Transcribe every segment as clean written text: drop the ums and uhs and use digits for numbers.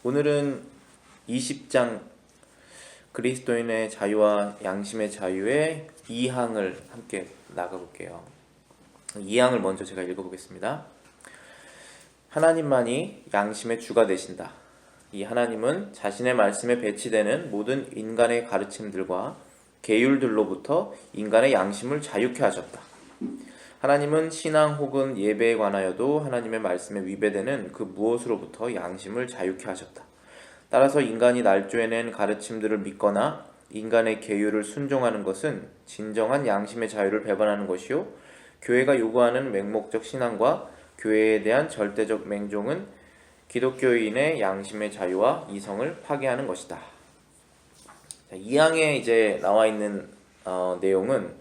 오늘은 20장 그리스도인의 자유와 양심의 자유의 2항을 함께 나가볼게요. 2항을 먼저 제가 읽어보겠습니다. 하나님만이 양심의 주가 되신다. 이 하나님은 자신의 말씀에 배치되는 모든 인간의 가르침들과 계율들로부터 인간의 양심을 자유케 하셨다. 하나님은 신앙 혹은 예배에 관하여도 하나님의 말씀에 위배되는 그 무엇으로부터 양심을 자유케 하셨다. 따라서 인간이 날조해낸 가르침들을 믿거나 인간의 계율을 순종하는 것은 진정한 양심의 자유를 배반하는 것이요, 교회가 요구하는 맹목적 신앙과 교회에 대한 절대적 맹종은 기독교인의 양심의 자유와 이성을 파괴하는 것이다. 이 항에 이제 나와 있는 내용은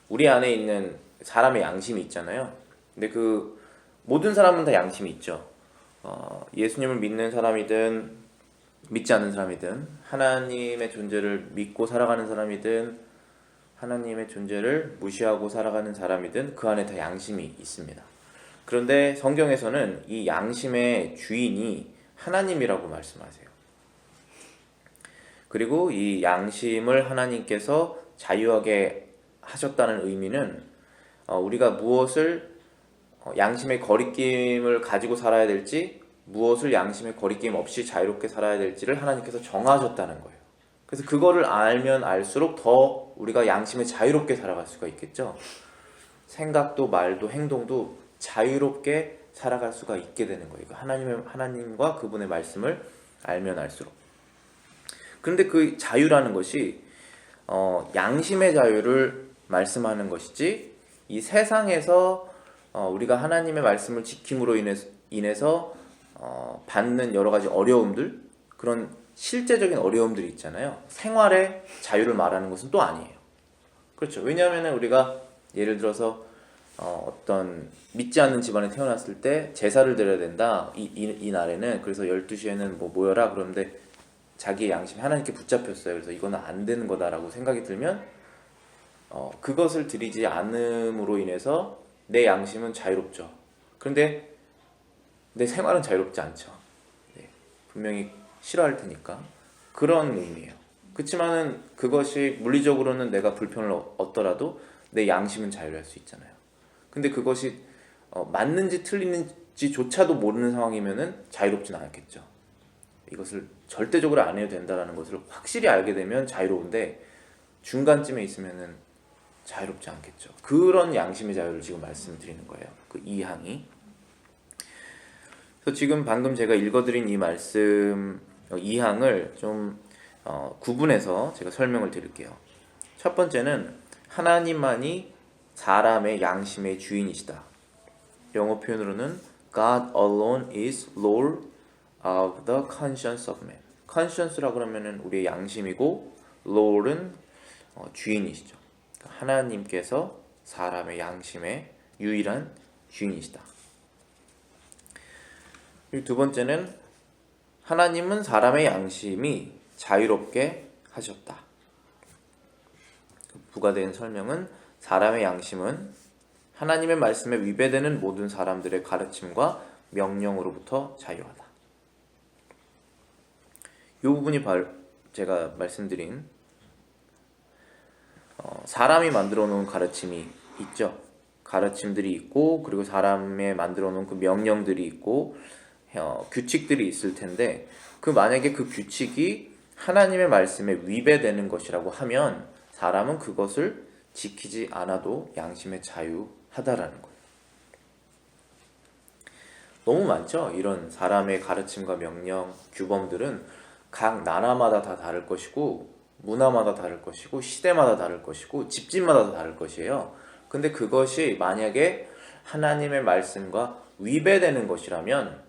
우리 안에 있는 사람의 양심이 있잖아요. 근데 그 모든 사람은 다 양심이 있죠. 예수님을 믿는 사람이든 믿지 않는 사람이든, 하나님의 존재를 믿고 살아가는 사람이든 하나님의 존재를 무시하고 살아가는 사람이든 그 안에 다 양심이 있습니다. 그런데 성경에서는 이 양심의 주인이 하나님이라고 말씀하세요. 그리고 이 양심을 하나님께서 자유하게 하셨다는 의미는 우리가 무엇을 양심의 거리낌을 가지고 살아야 될지, 무엇을 양심의 거리낌 없이 자유롭게 살아야 될지를 하나님께서 정하셨다는 거예요. 그래서 그거를 알면 알수록 더 우리가 양심에 자유롭게 살아갈 수가 있겠죠. 생각도 말도 행동도 자유롭게 살아갈 수가 있게 되는 거예요. 하나님과 그분의 말씀을 알면 알수록. 그런데 그 자유라는 것이 양심의 자유를 말씀하는 것이지, 이 세상에서 우리가 하나님의 말씀을 지킴으로 인해서 받는 여러 가지 어려움들, 그런 실제적인 어려움들이 있잖아요. 생활의 자유를 말하는 것은 또 아니에요. 그렇죠. 왜냐하면 우리가 예를 들어서 어떤 믿지 않는 집안에 태어났을 때 제사를 드려야 된다. 이 날에는. 그래서 12시에는 뭐 모여라. 그런데 자기의 양심이 하나님께 붙잡혔어요. 그래서 이거는 안 되는 거다라고 생각이 들면 그것을 드리지 않음으로 인해서 내 양심은 자유롭죠. 그런데 내 생활은 자유롭지 않죠. 네, 분명히 싫어할 테니까. 그런 의미예요. 그렇지만은 그것이 물리적으로는 내가 불편을 얻더라도 내 양심은 자유할 수 있잖아요. 근데 그것이 맞는지 틀리는지조차도 모르는 상황이면은 자유롭진 않겠죠. 이것을 절대적으로 안 해도 된다는 것을 확실히 알게 되면 자유로운데, 중간쯤에 있으면은 자유롭지 않겠죠. 그런 양심의 자유를 지금 말씀드리는 거예요. 그 2항이. 그래서 지금 방금 제가 읽어드린 이 말씀 2항을 좀 구분해서 제가 설명을 드릴게요. 첫 번째는 하나님만이 사람의 양심의 주인이시다. 영어 표현으로는 God alone is Lord of the conscience of man. conscience라고 하면은 우리의 양심이고, Lord은 주인이시죠. 하나님께서 사람의 양심의 유일한 주인이시다. 그리고 두 번째는 하나님은 사람의 양심이 자유롭게 하셨다. 부가된 설명은 사람의 양심은 하나님의 말씀에 위배되는 모든 사람들의 가르침과 명령으로부터 자유하다. 이 부분이 바로 제가 말씀드린 사람이 만들어 놓은 가르침이 있죠. 가르침들이 있고, 그리고 사람의 만들어 놓은 그 명령들이 있고, 규칙들이 있을 텐데, 만약에 그 규칙이 하나님의 말씀에 위배되는 것이라고 하면 사람은 그것을 지키지 않아도 양심의 자유하다라는 거예요. 너무 많죠? 이런 사람의 가르침과 명령, 규범들은 각 나라마다 다 다를 것이고, 문화마다 다를 것이고, 시대마다 다를 것이고, 집집마다 다 다를 것이에요. 근데 그것이 만약에 하나님의 말씀과 위배되는 것이라면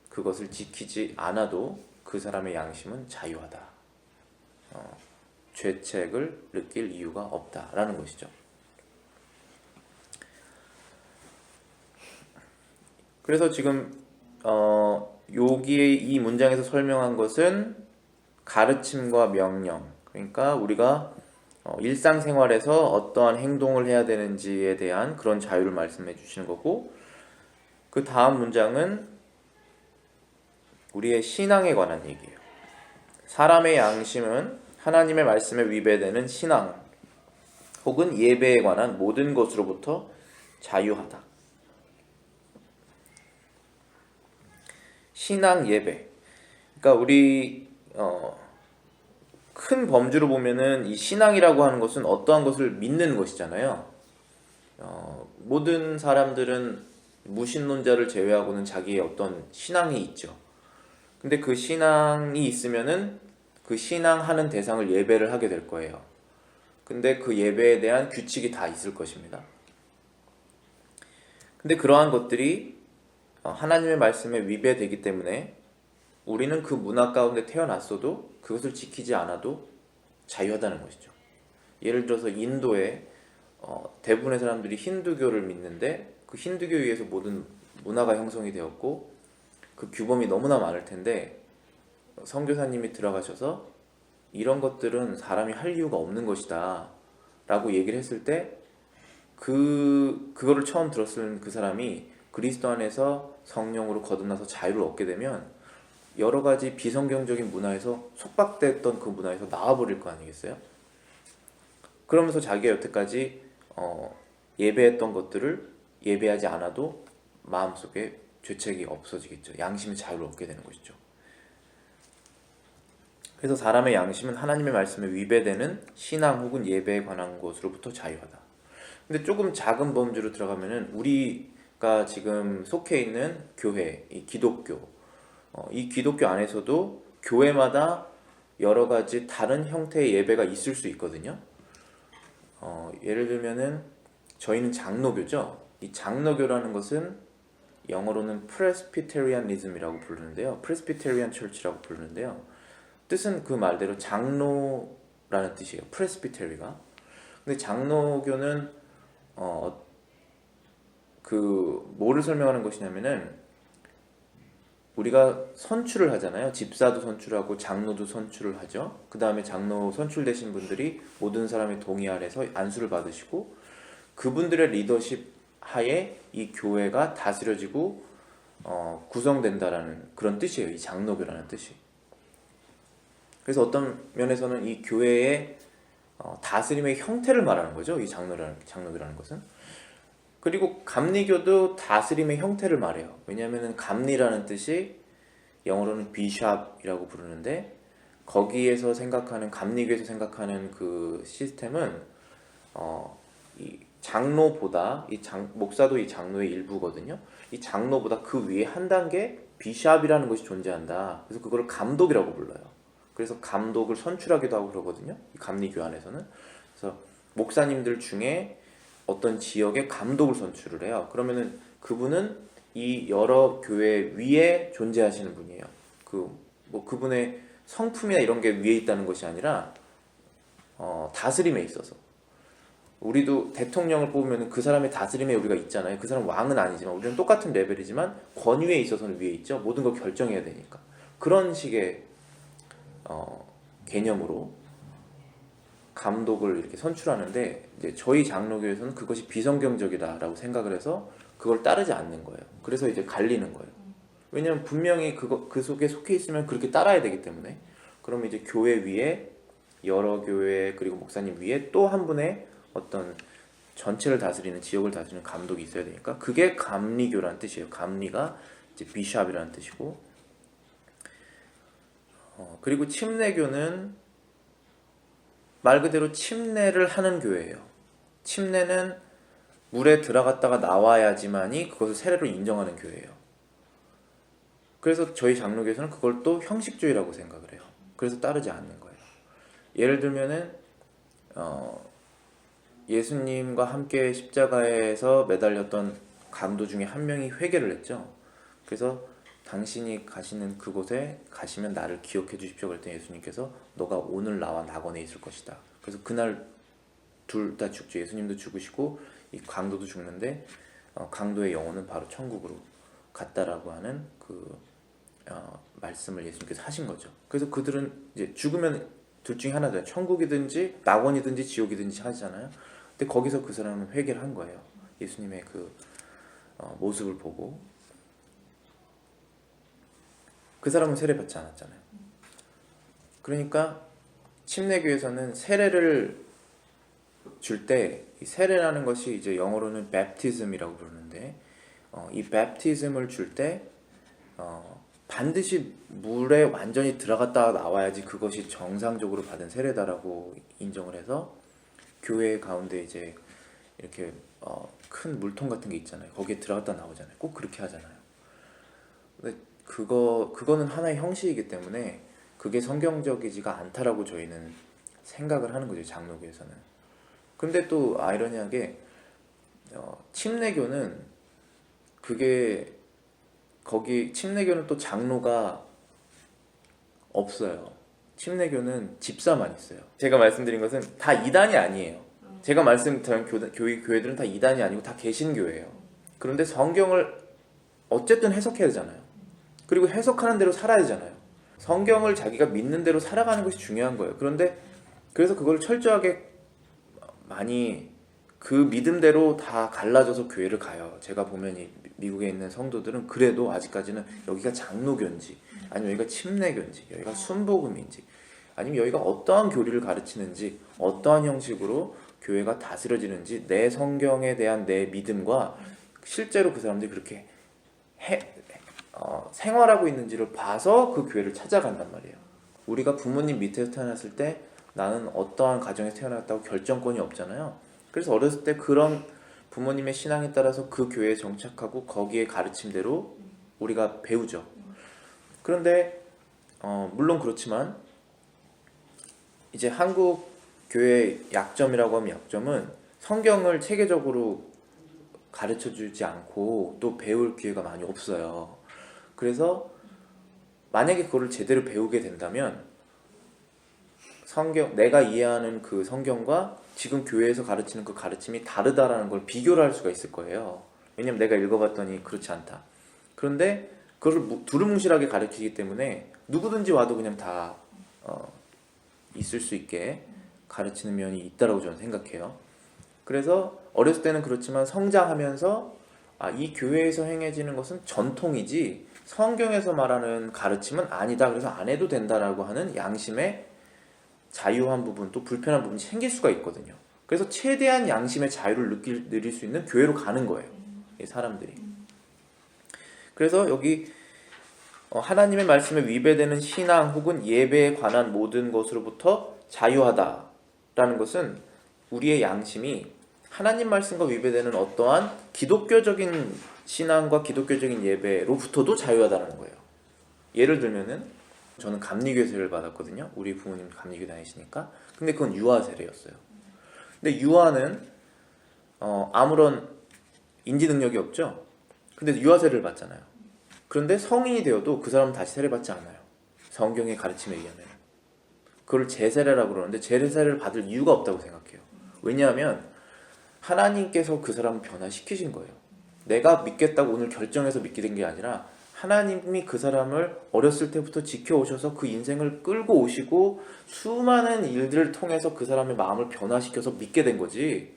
그것을 지키지 않아도 그 사람의 양심은 자유하다. 죄책을 느낄 이유가 없다라는 것이죠. 그래서 지금 여기에 이 문장에서 설명한 것은 가르침과 명령, 그러니까 우리가 일상생활에서 어떠한 행동을 해야 되는지에 대한 그런 자유를 말씀해 주시는 거고, 그 다음 문장은 우리의 신앙에 관한 얘기예요. 사람의 양심은 하나님의 말씀에 위배되는 신앙 혹은 예배에 관한 모든 것으로부터 자유하다. 신앙 예배. 그러니까 우리 큰 범주로 보면은 이 신앙이라고 하는 것은 어떠한 것을 믿는 것이잖아요. 모든 사람들은 무신론자를 제외하고는 자기의 어떤 신앙이 있죠. 근데 그 신앙이 있으면은 그 신앙하는 대상을 예배를 하게 될 거예요. 근데 그 예배에 대한 규칙이 다 있을 것입니다. 근데 그러한 것들이 하나님의 말씀에 위배되기 때문에 우리는 그 문화 가운데 태어났어도 그것을 지키지 않아도 자유하다는 것이죠. 예를 들어서 인도에 대부분의 사람들이 힌두교를 믿는데 그 힌두교에 의해서 모든 문화가 형성이 되었고 그 규범이 너무나 많을 텐데 선교사님이 들어가셔서 이런 것들은 사람이 할 이유가 없는 것이다 라고 얘기를 했을 때 그거를 처음 들었을 그 사람이 그리스도 안에서 성령으로 거듭나서 자유를 얻게 되면 여러 가지 비성경적인 문화에서 속박됐던 그 문화에서 나와버릴 거 아니겠어요? 그러면서 자기가 여태까지 예배했던 것들을 예배하지 않아도 마음속에 죄책이 없어지겠죠. 양심의 자유를 얻게 되는 것이죠. 그래서 사람의 양심은 하나님의 말씀에 위배되는 신앙 혹은 예배에 관한 것으로부터 자유하다. 근데 조금 작은 범주로 들어가면은 우리가 지금 속해 있는 교회, 이 기독교, 이 기독교 안에서도 교회마다 여러 가지 다른 형태의 예배가 있을 수 있거든요. 예를 들면은 저희는 장로교죠. 이 장로교라는 것은 영어로는 Presbyterianism이라고 부르는데요. Presbyterian Church라고 부르는데요. 뜻은 그 말대로 장로라는 뜻이에요. Presbytery가. 근데 장로교는 뭐를 설명하는 것이냐면은 우리가 선출을 하잖아요. 집사도 선출하고 장로도 선출을 하죠. 그 다음에 장로 선출되신 분들이 모든 사람의 동의 아래서 안수를 받으시고 그분들의 리더십 하에 이 교회가 다스려지고 구성된다라는 그런 뜻이에요. 이 장로교라는 뜻이. 그래서 어떤 면에서는 이 교회의 다스림의 형태를 말하는 거죠. 이 장로교라는 것은. 그리고 감리교도 다스림의 형태를 말해요. 왜냐하면 감리라는 뜻이 영어로는 비샵이라고 부르는데 거기에서 생각하는 감리교에서 생각하는 그 시스템은 이 장로보다 목사도 이 장로의 일부거든요. 이 장로보다 그 위에 한 단계 비샵이라는 것이 존재한다. 그래서 그거를 감독이라고 불러요. 그래서 감독을 선출하기도 하고 그러거든요. 이 감리교 안에서는. 그래서 목사님들 중에 어떤 지역의 감독을 선출을 해요. 그러면은 그분은 이 여러 교회 위에 존재하시는 분이에요. 그분의 성품이나 이런 게 위에 있다는 것이 아니라 다스림에 있어서. 우리도 대통령을 뽑으면 그 사람의 다스림에 우리가 있잖아요. 그 사람 왕은 아니지만 우리는 똑같은 레벨이지만 권위에 있어서는 위에 있죠. 모든 걸 결정해야 되니까. 그런 식의 개념으로 감독을 이렇게 선출하는데 이제 저희 장로교에서는 그것이 비성경적이다라고 생각을 해서 그걸 따르지 않는 거예요. 그래서 이제 갈리는 거예요. 왜냐하면 분명히 그 속에 속해 있으면 그렇게 따라야 되기 때문에. 그러면 이제 교회 위에 여러 교회 그리고 목사님 위에 또 한 분의 어떤 전체를 다스리는 지역을 다스리는 감독이 있어야 되니까 그게 감리교라는 뜻이에요. 감리가 이제 비샵이라는 뜻이고 그리고 침례교는 말 그대로 침례를 하는 교회예요. 침례는 물에 들어갔다가 나와야지만이 그것을 세례로 인정하는 교회예요. 그래서 저희 장로교에서는 그걸 또 형식주의라고 생각을 해요. 그래서 따르지 않는 거예요. 예를 들면은 예수님과 함께 십자가에서 매달렸던 강도 중에 한 명이 회개를 했죠. 그래서 당신이 가시는 그곳에 가시면 나를 기억해 주십시오. 그랬더니 예수님께서 너가 오늘 나와 낙원에 있을 것이다. 그래서 그날 둘 다 죽죠. 예수님도 죽으시고 이 강도도 죽는데 강도의 영혼은 바로 천국으로 갔다라고 하는 말씀을 예수님께서 하신 거죠. 그래서 그들은 이제 죽으면 둘 중에 하나죠. 천국이든지 낙원이든지 지옥이든지 하잖아요. 근데 거기서 그 사람은 회개를 한 거예요. 예수님의 그 모습을 보고. 그 사람은 세례받지 않았잖아요. 그러니까 침례교에서는 세례를 줄 때 이 세례라는 것이 이제 영어로는 baptism이라고 부르는데 이 baptism을 줄 때 반드시 물에 완전히 들어갔다 나와야지 그것이 정상적으로 받은 세례다라고 인정을 해서 교회 가운데 이제 이렇게 큰 물통 같은 게 있잖아요. 거기에 들어갔다 나오잖아요. 꼭 그렇게 하잖아요. 근데 그거는 하나의 형식이기 때문에 그게 성경적이지가 않다라고 저희는 생각을 하는 거죠. 장로교에서는. 근데 또 아이러니하게 침례교는 그게 거기 침례교는 또 장로가 없어요. 침례교는 집사만 있어요. 제가 말씀드린 것은 다 이단이 아니에요. 제가 말씀드린 교회들은 다 이단이 아니고 다 개신교예요. 그런데 성경을 어쨌든 해석해야 되잖아요. 그리고 해석하는 대로 살아야 되잖아요. 성경을 자기가 믿는 대로 살아가는 것이 중요한 거예요. 그런데 그래서 그걸 철저하게 많이 그 믿음대로 다 갈라져서 교회를 가요. 제가 보면 미국에 있는 성도들은 그래도 아직까지는 여기가 장로교인지 아니면 여기가 침례교인지 여기가 순복음인지 아니면 여기가 어떠한 교리를 가르치는지 어떠한 형식으로 교회가 다스려지는지 내 성경에 대한 내 믿음과 실제로 그 사람들이 그렇게 생활하고 있는지를 봐서 그 교회를 찾아간단 말이에요. 우리가 부모님 밑에서 태어났을 때 나는 어떠한 가정에서 태어났다고 결정권이 없잖아요. 그래서 어렸을 때 그런 부모님의 신앙에 따라서 그 교회에 정착하고 거기에 가르침대로 우리가 배우죠. 그런데 물론 그렇지만 이제 한국 교회의 약점이라고 하면 약점은 성경을 체계적으로 가르쳐주지 않고 또 배울 기회가 많이 없어요. 그래서 만약에 그거를 제대로 배우게 된다면 내가 이해하는 그 성경과 지금 교회에서 가르치는 그 가르침이 다르다라는 걸 비교를 할 수가 있을 거예요. 왜냐면 내가 읽어봤더니 그렇지 않다. 그런데 그걸 두루뭉실하게 가르치기 때문에 누구든지 와도 그냥 다 있을 수 있게 가르치는 면이 있다라고 저는 생각해요. 그래서 어렸을 때는 그렇지만 성장하면서 이 교회에서 행해지는 것은 전통이지 성경에서 말하는 가르침은 아니다. 그래서 안 해도 된다라고 하는 양심의 자유한 부분 또 불편한 부분이 생길 수가 있거든요. 그래서 최대한 양심의 자유를 누릴 수 있는 교회로 가는 거예요. 이 사람들이. 그래서 여기 하나님의 말씀에 위배되는 신앙 혹은 예배에 관한 모든 것으로부터 자유하다라는 것은 우리의 양심이 하나님 말씀과 위배되는 어떠한 기독교적인 신앙과 기독교적인 예배로부터도 자유하다는 거예요. 예를 들면은 저는 감리교 세례를 받았거든요. 우리 부모님 감리교 다니시니까. 근데 그건 유아 세례였어요. 근데 유아는 아무런 인지 능력이 없죠. 근데 유아 세례를 받잖아요. 그런데 성인이 되어도 그 사람은 다시 세례받지 않아요. 성경의 가르침에 의하면. 그걸 제세례라고 그러는데 제세례를 받을 이유가 없다고 생각해요. 왜냐하면 하나님께서 그 사람을 변화시키신 거예요. 내가 믿겠다고 오늘 결정해서 믿게 된 게 아니라 하나님이 그 사람을 어렸을 때부터 지켜오셔서 그 인생을 끌고 오시고 수많은 일들을 통해서 그 사람의 마음을 변화시켜서 믿게 된 거지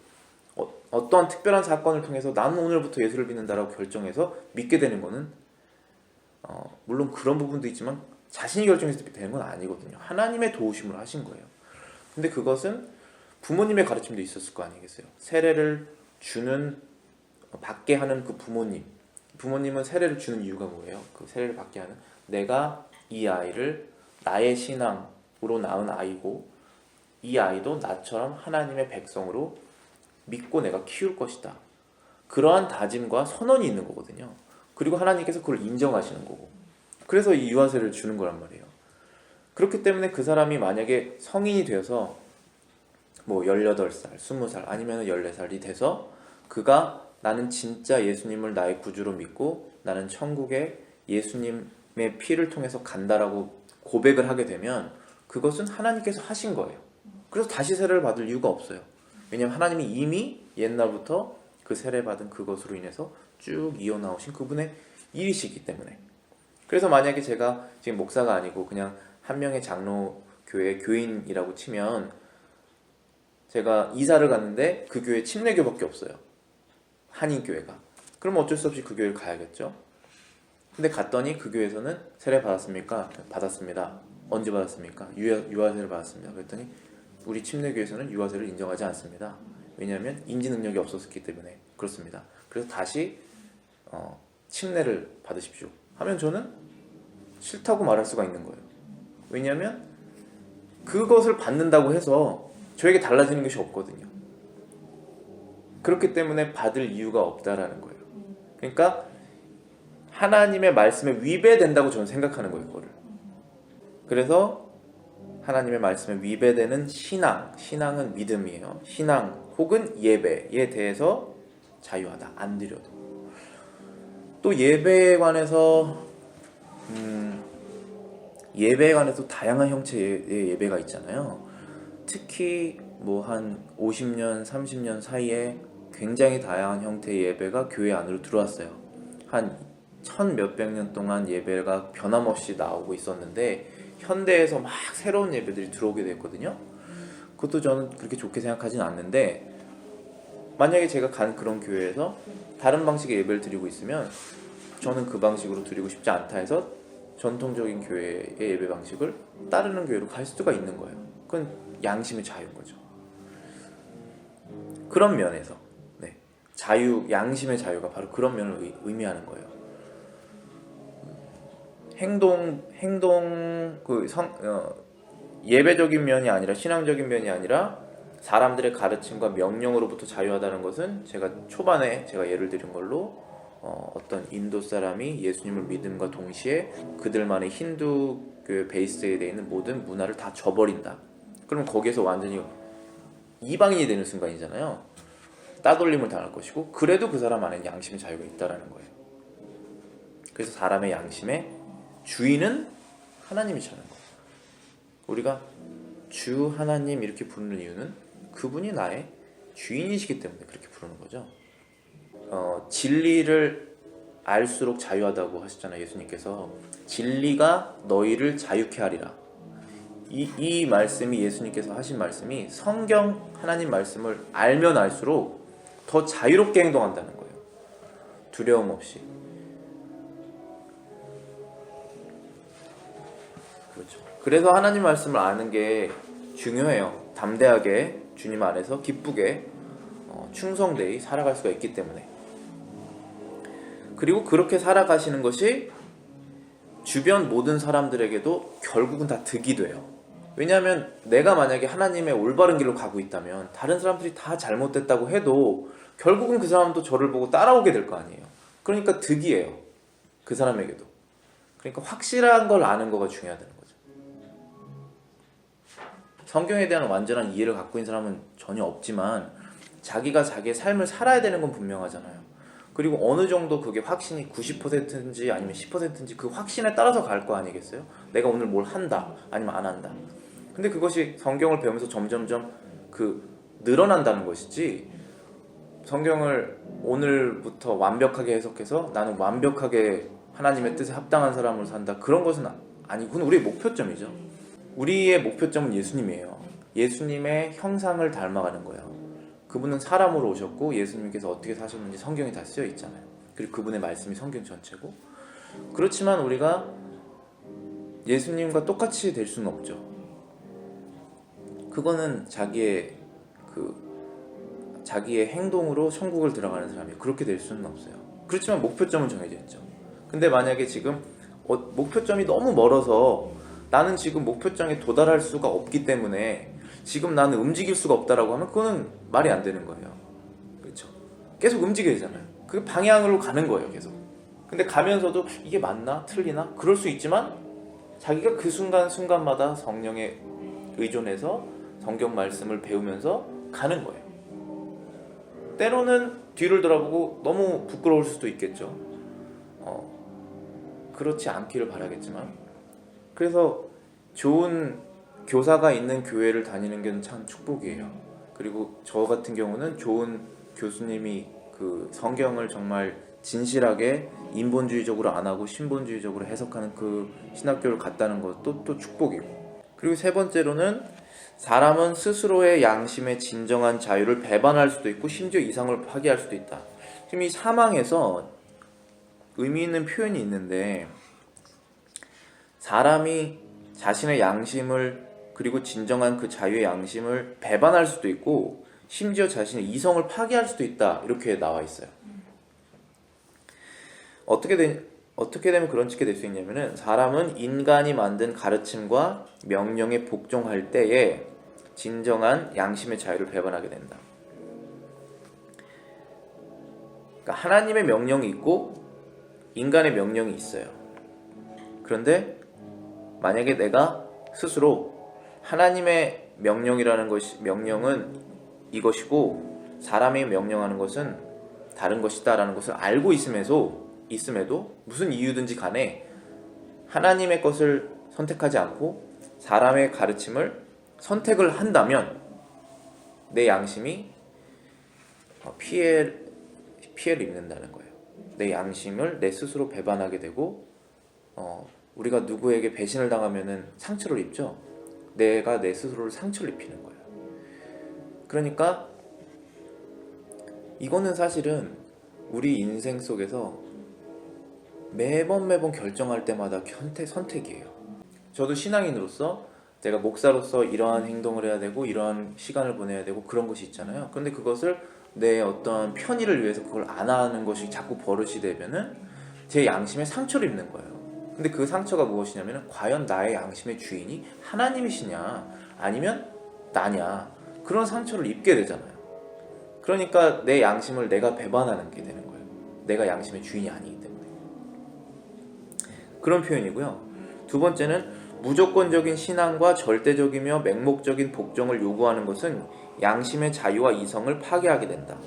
어떠한 특별한 사건을 통해서 나는 오늘부터 예수를 믿는다라고 결정해서 믿게 되는 거는 물론 그런 부분도 있지만 자신이 결정해서 믿게 되는 건 아니거든요. 하나님의 도우심으로 하신 거예요. 근데 그것은 부모님의 가르침도 있었을 거 아니겠어요. 세례를 받게 하는 그 부모님은 세례를 주는 이유가 뭐예요? 그 세례를 받게 하는 내가 이 아이를 나의 신앙으로 낳은 아이고 이 아이도 나처럼 하나님의 백성으로 믿고 내가 키울 것이다. 그러한 다짐과 선언이 있는 거거든요. 그리고 하나님께서 그걸 인정하시는 거고 그래서 이 유아 세례를 주는 거란 말이에요. 그렇기 때문에 그 사람이 만약에 성인이 되어서 뭐 18살, 20살 아니면 14살이 돼서 그가 나는 진짜 예수님을 나의 구주로 믿고 나는 천국에 예수님의 피를 통해서 간다라고 고백을 하게 되면 그것은 하나님께서 하신 거예요. 그래서 다시 세례를 받을 이유가 없어요. 왜냐하면 하나님이 이미 옛날부터 그 세례받은 그것으로 인해서 쭉 이어나오신 그분의 일이시기 때문에. 그래서 만약에 제가 지금 목사가 아니고 그냥 한 명의 장로교회 교인이라고 치면 제가 이사를 갔는데 그 교회 침례교밖에 없어요. 한인교회가. 그럼 어쩔 수 없이 그 교회를 가야겠죠. 근데 갔더니 그 교회에서는 세례 받았습니까? 받았습니다. 언제 받았습니까? 유아세를 받았습니다. 그랬더니 우리 침례교회에서는 유아세를 인정하지 않습니다. 왜냐하면 인지 능력이 없었기 때문에 그렇습니다. 그래서 다시 침례를 받으십시오 하면 저는 싫다고 말할 수가 있는 거예요. 왜냐하면 그것을 받는다고 해서 저에게 달라지는 것이 없거든요. 그렇기 때문에 받을 이유가 없다라는 거예요. 그러니까 하나님의 말씀에 위배된다고 저는 생각하는 거예요, 그거를. 그래서 하나님의 말씀에 위배되는 신앙은 믿음이에요. 신앙 혹은 예배에 대해서 자유하다, 안 드려도. 또 예배에 관해서 다양한 형태의 예배가 있잖아요. 특히 뭐 한 50년, 30년 사이에 굉장히 다양한 형태의 예배가 교회 안으로 들어왔어요. 한 1000몇백 년 동안 예배가 변함없이 나오고 있었는데 현대에서 막 새로운 예배들이 들어오게 됐거든요. 그것도 저는 그렇게 좋게 생각하진 않는데, 만약에 제가 간 그런 교회에서 다른 방식의 예배를 드리고 있으면 저는 그 방식으로 드리고 싶지 않다 해서 전통적인 교회의 예배 방식을 따르는 교회로 갈 수가 있는 거예요. 그건 양심의 자유인 거죠. 그런 면에서 양심의 자유가 바로 그런 면을 의미하는 거예요. 예배적인 면이 아니라, 신앙적인 면이 아니라 사람들의 가르침과 명령으로부터 자유하다는 것은 제가 초반에 예를 드린 걸로 어떤 인도 사람이 예수님을 믿음과 동시에 그들만의 힌두교의 베이스에 되어 있는 모든 문화를 다 저버린다. 그러면 거기에서 완전히 이방인이 되는 순간이잖아요. 따돌림을 당할 것이고, 그래도 그 사람 안에 양심의 자유가 있다라는 거예요. 그래서 사람의 양심의 주인은 하나님이시라는 거예요. 우리가 주 하나님 이렇게 부르는 이유는 그분이 나의 주인이시기 때문에 그렇게 부르는 거죠. 진리를 알수록 자유하다고 하셨잖아요. 예수님께서 진리가 너희를 자유케 하리라. 이 말씀이, 예수님께서 하신 말씀이 성경 하나님 말씀을 알면 알수록 더 자유롭게 행동한다는 거예요. 두려움 없이. 그렇죠. 그래서 하나님 말씀을 아는 게 중요해요. 담대하게 주님 안에서 기쁘게 충성되이 살아갈 수가 있기 때문에. 그리고 그렇게 살아가시는 것이 주변 모든 사람들에게도 결국은 다 득이 돼요. 왜냐하면 내가 만약에 하나님의 올바른 길로 가고 있다면 다른 사람들이 다 잘못됐다고 해도 결국은 그 사람도 저를 보고 따라오게 될 거 아니에요. 그러니까 득이에요. 그 사람에게도. 그러니까 확실한 걸 아는 거가 중요하다는 거죠. 성경에 대한 완전한 이해를 갖고 있는 사람은 전혀 없지만 자기가 자기의 삶을 살아야 되는 건 분명하잖아요. 그리고 어느 정도 그게 확신이 90%인지 아니면 10%인지 그 확신에 따라서 갈 거 아니겠어요? 내가 오늘 뭘 한다 아니면 안 한다. 근데 그것이 성경을 배우면서 점점점 늘어난다는 것이지, 성경을 오늘부터 완벽하게 해석해서 나는 완벽하게 하나님의 뜻에 합당한 사람으로 산다, 그런 것은 아니고, 그건 우리의 목표점이죠. 우리의 목표점은 예수님이에요. 예수님의 형상을 닮아가는 거예요. 그분은 사람으로 오셨고 예수님께서 어떻게 사셨는지 성경에 다 쓰여 있잖아요. 그리고 그분의 말씀이 성경 전체고. 그렇지만 우리가 예수님과 똑같이 될 수는 없죠. 그거는 자기의 행동으로 천국을 들어가는 사람이 그렇게 될 수는 없어요. 그렇지만 목표점은 정해져 있죠. 근데 만약에 지금 목표점이 너무 멀어서 나는 지금 목표점에 도달할 수가 없기 때문에 지금 나는 움직일 수가 없다라고 하면 그거는 말이 안 되는 거예요. 그렇죠? 계속 움직여야 되잖아요. 그 방향으로 가는 거예요, 계속. 근데 가면서도 이게 맞나? 틀리나? 그럴 수 있지만 자기가 그 순간마다 성령에 의존해서 성경 말씀을 배우면서 가는 거예요. 때로는 뒤를 돌아보고 너무 부끄러울 수도 있겠죠. 그렇지 않기를 바라겠지만, 그래서 좋은 교사가 있는 교회를 다니는 게 참 축복이에요. 그리고 저 같은 경우는 좋은 교수님이 그 성경을 정말 진실하게 인본주의적으로 안 하고 신본주의적으로 해석하는 그 신학교를 갔다는 것도 또 축복이고. 그리고 세 번째로는 사람은 스스로의 양심의 진정한 자유를 배반할 수도 있고 심지어 이상을 파기할 수도 있다. 지금 이 사망에서 의미 있는 표현이 있는데, 사람이 자신의 양심을, 그리고 진정한 그 자유의 양심을 배반할 수도 있고 심지어 자신의 이성을 파괴할 수도 있다, 이렇게 나와 있어요. 어떻게 되면 그런 짓게 될 수 있냐면은, 사람은 인간이 만든 가르침과 명령에 복종할 때에 진정한 양심의 자유를 배반하게 된다. 그러니까 하나님의 명령이 있고 인간의 명령이 있어요. 그런데 만약에 내가 스스로 하나님의 명령은 이것이고 사람이 명령하는 것은 다른 것이다 라는 것을 알고 있음에도 무슨 이유든지 간에 하나님의 것을 선택하지 않고 사람의 가르침을 선택을 한다면 내 양심이 피해를 입는다는 거예요. 내 양심을 내 스스로 배반하게 되고, 우리가 누구에게 배신을 당하면은 상처를 입죠. 내가 내 스스로를 상처를 입히는 거예요. 그러니까 이거는 사실은 우리 인생 속에서 매번 결정할 때마다 선택이에요. 저도 신앙인으로서 내가 목사로서 이러한 행동을 해야 되고 이러한 시간을 보내야 되고 그런 것이 있잖아요. 그런데 그것을 내 어떠한 편의를 위해서 그걸 안 하는 것이 자꾸 버릇이 되면은 제 양심에 상처를 입는 거예요. 근데 그 상처가 무엇이냐면은, 과연 나의 양심의 주인이 하나님이시냐 아니면 나냐, 그런 상처를 입게 되잖아요. 그러니까 내 양심을 내가 배반하는 게 되는 거예요. 내가 양심의 주인이 아니기 때문에. 그런 표현이고요. 두 번째는, 무조건적인 신앙과 절대적이며 맹목적인 복종을 요구하는 것은 양심의 자유와 이성을 파괴하게 된다.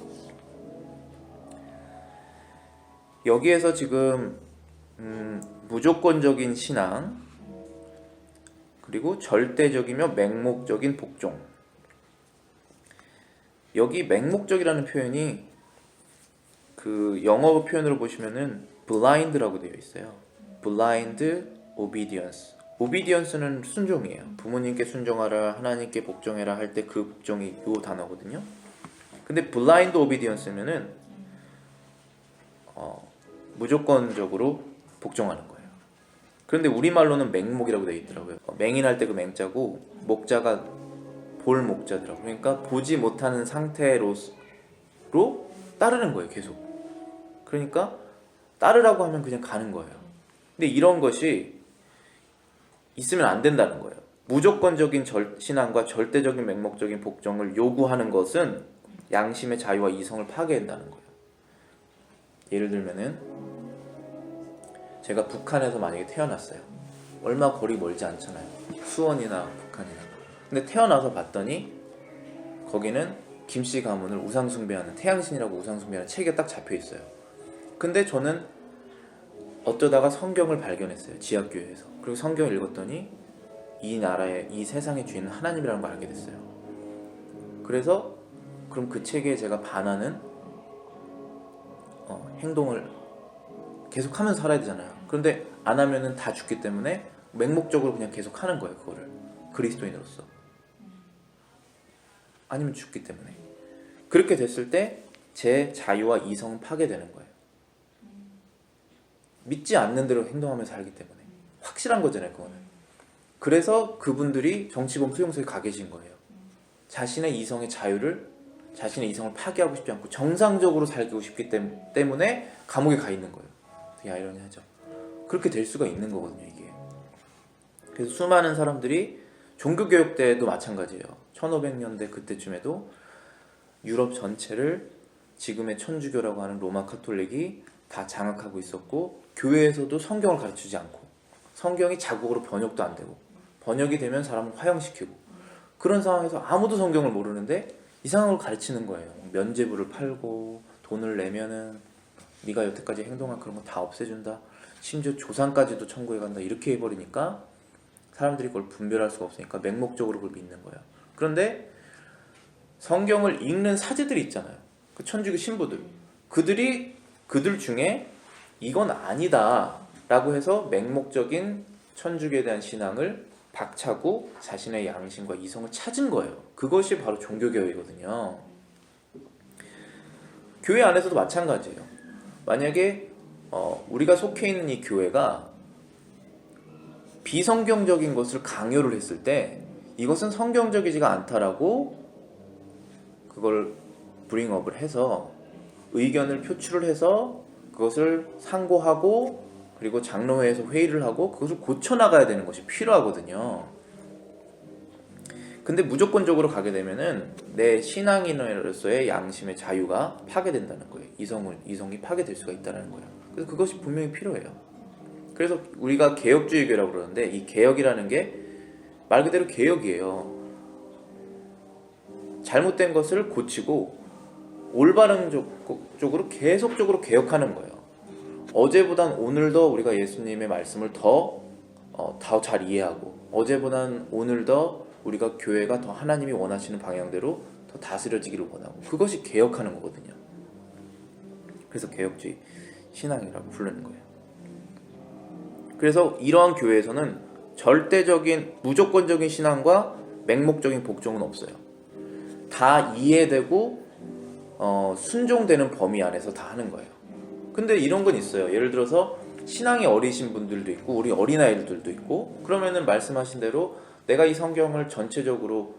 여기에서 지금 무조건적인 신앙, 그리고 절대적이며 맹목적인 복종, 여기 맹목적이라는 표현이 그 영어 표현으로 보시면은 blind라고 되어 있어요. blind obedience. obedience는 순종이에요. 부모님께 순종하라, 하나님께 복종해라 할 때 그 복종이 요 단어거든요. 근데 blind obedience면은 무조건적으로 복종하는 거예요. 그런데 우리말로는 맹목이라고 되어 있더라고요. 맹인할 때 그 맹자고 목자가 볼 목자더라고요. 그러니까 보지 못하는 상태로 따르는 거예요, 계속. 그러니까 따르라고 하면 그냥 가는 거예요. 근데 이런 것이 있으면 안 된다는 거예요. 무조건적인 신앙과 절대적인 맹목적인 복종을 요구하는 것은 양심의 자유와 이성을 파괴한다는 거예요. 예를 들면은, 제가 북한에서 만약에 태어났어요. 얼마 거리 멀지 않잖아요. 수원이나 북한이나. 근데 태어나서 봤더니 거기는 김씨 가문을 우상숭배하는, 태양신이라고 우상숭배하는 책에 딱 잡혀 있어요. 근데 저는 어쩌다가 성경을 발견했어요. 지하교회에서. 그리고 성경을 읽었더니 이 나라의, 이 세상의 주인은 하나님이라는 걸 알게 됐어요. 그래서 그럼 그 책에 제가 반하는 행동을 계속 하면서 살아야 되잖아요. 그런데 안 하면은 다 죽기 때문에 맹목적으로 그냥 계속 하는 거예요. 그거를 그리스도인으로서. 아니면 죽기 때문에. 그렇게 됐을 때 제 자유와 이성은 파괴되는 거예요. 믿지 않는 대로 행동하면서 살기 때문에. 확실한 거잖아요, 그거는. 그래서 그분들이 정치범 수용소에 가 계신 거예요. 자신의 이성의 자유를, 자신의 이성을 파괴하고 싶지 않고 정상적으로 살고 싶기 때문에 감옥에 가 있는 거예요. 되게 아이러니하죠. 그렇게 될 수가 있는 거거든요, 이게. 그래서 수많은 사람들이 종교개혁 때도 마찬가지예요. 1500년대 그때쯤에도 유럽 전체를 지금의 천주교라고 하는 로마 카톨릭이 다 장악하고 있었고, 교회에서도 성경을 가르치지 않고, 성경이 자국어로 번역도 안 되고, 번역이 되면 사람을 화형시키고, 그런 상황에서 아무도 성경을 모르는데 이상한 걸 가르치는 거예요. 면죄부를 팔고 돈을 내면은 네가 여태까지 행동한 그런 거 다 없애준다, 심지어 조상까지도 천국에 간다, 이렇게 해버리니까 사람들이 그걸 분별할 수가 없으니까 맹목적으로 그걸 믿는 거예요. 그런데 성경을 읽는 사제들이 있잖아요. 그 천주교 신부들, 그들 중에 이건 아니다 라고 해서 맹목적인 천주교에 대한 신앙을 박차고 자신의 양심과 이성을 찾은 거예요. 그것이 바로 종교개혁이거든요. 교회 안에서도 마찬가지예요. 만약에 우리가 속해 있는 이 교회가 비성경적인 것을 강요를 했을 때 이것은 성경적이지가 않다라고 그걸 브링업을 해서 의견을 표출을 해서 그것을 상고하고 그리고 장로회에서 회의를 하고 그것을 고쳐나가야 되는 것이 필요하거든요. 근데 무조건적으로 가게 되면은 내 신앙인으로서의 양심의 자유가 파괴된다는 거예요. 이성이 파괴될 수가 있다는 거예요. 그래서 그것이 분명히 필요해요. 그래서 우리가 개혁주의교라고 그러는데 이 개혁이라는 게 말 그대로 개혁이에요. 잘못된 것을 고치고 올바른 쪽으로 계속적으로 개혁하는 거예요. 어제보단 오늘 더 우리가 예수님의 말씀을 더 잘 이해하고 어제보단 오늘 더 우리가 교회가 더 하나님이 원하시는 방향대로 더 다스려지기를 원하고 그것이 개혁하는 거거든요. 그래서 개혁주의 신앙이라고 부르는 거예요. 그래서 이러한 교회에서는 절대적인 무조건적인 신앙과 맹목적인 복종은 없어요. 다 이해되고 순종되는 범위 안에서 다 하는 거예요. 근데 이런 건 있어요. 예를 들어서 신앙이 어리신 분들도 있고 우리 어린아이들도 있고 그러면은 말씀하신 대로 내가 이 성경을 전체적으로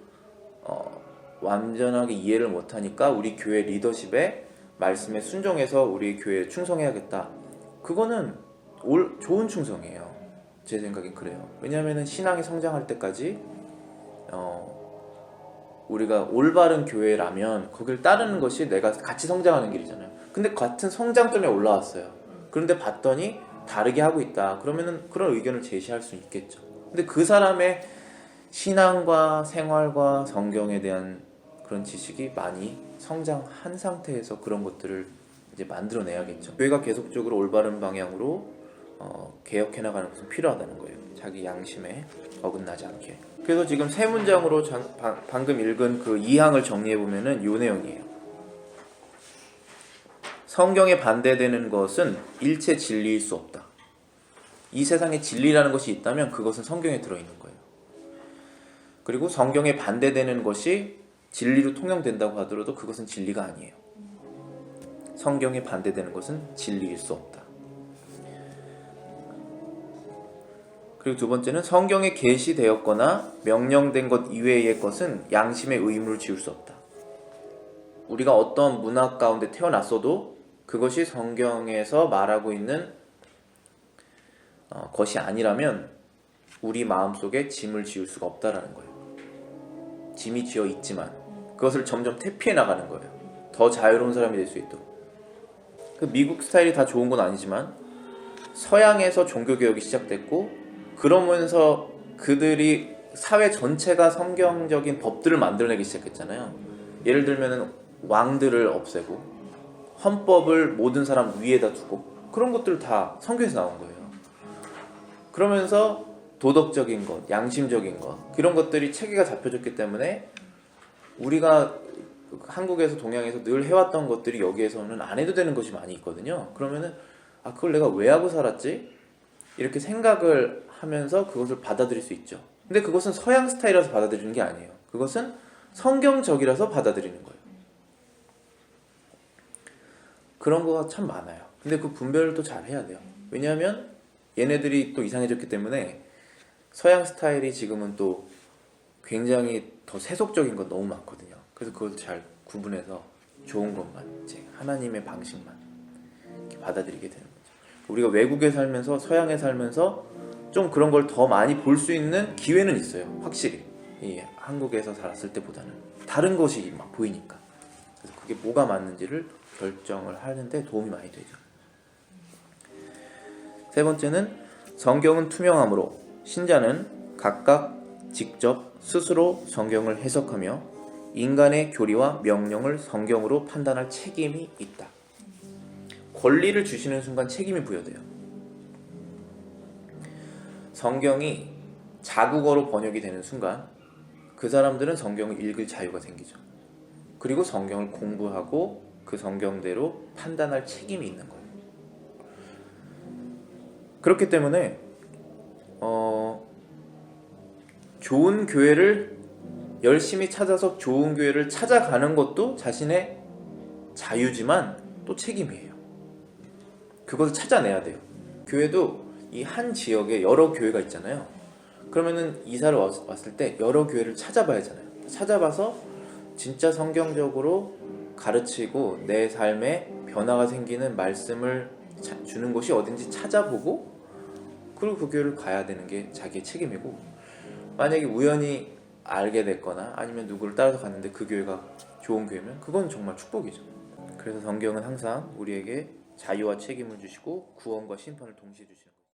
완전하게 이해를 못하니까 우리 교회 리더십의 말씀에 순종해서 우리 교회에 충성해야겠다. 그거는 좋은 충성이에요. 제 생각엔 그래요. 왜냐하면 신앙이 성장할 때까지 우리가 올바른 교회라면 거길 따르는 것이 내가 같이 성장하는 길이잖아요. 근데 같은 성장점에 올라왔어요. 그런데 봤더니 다르게 하고 있다. 그러면은 그런 의견을 제시할 수 있겠죠. 근데 그 사람의 신앙과 생활과 성경에 대한 그런 지식이 많이 성장한 상태에서 그런 것들을 이제 만들어내야겠죠. 교회가 계속적으로 올바른 방향으로 개혁해 나가는 것은 필요하다는 거예요. 자기 양심에 어긋나지 않게. 그래서 지금 세 문장으로 방금 읽은 그 2항을 정리해 보면은 요 내용이에요. 성경에 반대되는 것은 일체 진리일 수 없다. 이 세상에 진리라는 것이 있다면 그것은 성경에 들어있는 거예요. 그리고 성경에 반대되는 것이 진리로 통용된다고 하더라도 그것은 진리가 아니에요. 성경에 반대되는 것은 진리일 수 없다. 그리고 두 번째는 성경에 계시되었거나 명령된 것 이외의 것은 양심의 의무를 지울 수 없다. 우리가 어떤 문화 가운데 태어났어도 그것이 성경에서 말하고 있는 것이 아니라면 우리 마음속에 짐을 지울 수가 없다라는 거예요. 짐이 지어 있지만 그것을 점점 퇴피해 나가는 거예요. 더 자유로운 사람이 될 수 있도록. 그 미국 스타일이 다 좋은 건 아니지만 서양에서 종교개혁이 시작됐고 그러면서 그들이 사회 전체가 성경적인 법들을 만들어내기 시작했잖아요. 예를 들면 왕들을 없애고 헌법을 모든 사람 위에다 두고 그런 것들 다 성경에서 나온 거예요. 그러면서 도덕적인 것, 양심적인 것 그런 것들이 체계가 잡혀졌기 때문에 우리가 한국에서 동양에서 늘 해왔던 것들이 여기에서는 안 해도 되는 것이 많이 있거든요. 그러면은 그걸 내가 왜 하고 살았지? 이렇게 생각을 하면서 그것을 받아들일 수 있죠. 근데 그것은 서양 스타일이라서 받아들이는 게 아니에요. 그것은 성경적이라서 받아들이는 거예요. 그런 거가 참 많아요. 근데 그 분별을 또 잘 해야 돼요. 왜냐하면 얘네들이 또 이상해졌기 때문에 서양 스타일이 지금은 또 굉장히 더 세속적인 건 너무 많거든요. 그래서 그걸 잘 구분해서 좋은 것만 이제 하나님의 방식만 이렇게 받아들이게 되는 거죠. 우리가 외국에 살면서 서양에 살면서 좀 그런 걸 더 많이 볼 수 있는 기회는 있어요. 확실히 이 한국에서 살았을 때보다는 다른 것이 막 보이니까. 그래서 그게 뭐가 맞는지를 결정을 하는데 도움이 많이 되죠. 세 번째는 성경은 투명하므로 신자는 각각 직접 스스로 성경을 해석하며 인간의 교리와 명령을 성경으로 판단할 책임이 있다. 권리를 주시는 순간 책임이 부여돼요. 성경이 자국어로 번역이 되는 순간 그 사람들은 성경을 읽을 자유가 생기죠. 그리고 성경을 공부하고 그 성경대로 판단할 책임이 있는 거예요. 그렇기 때문에 좋은 교회를 열심히 찾아서 좋은 교회를 찾아가는 것도 자신의 자유지만 또 책임이에요. 그것을 찾아내야 돼요. 교회도 이 한 지역에 여러 교회가 있잖아요. 그러면은 이사를 왔을 때 여러 교회를 찾아봐야 하잖아요. 찾아봐서 진짜 성경적으로 가르치고 내 삶에 변화가 생기는 말씀을 주는 곳이 어딘지 찾아보고 그리고 그 교회를 가야 되는 게 자기의 책임이고, 만약에 우연히 알게 됐거나 아니면 누구를 따라서 갔는데 그 교회가 좋은 교회면 그건 정말 축복이죠. 그래서 성경은 항상 우리에게 자유와 책임을 주시고 구원과 심판을 동시에 주시는 거예요.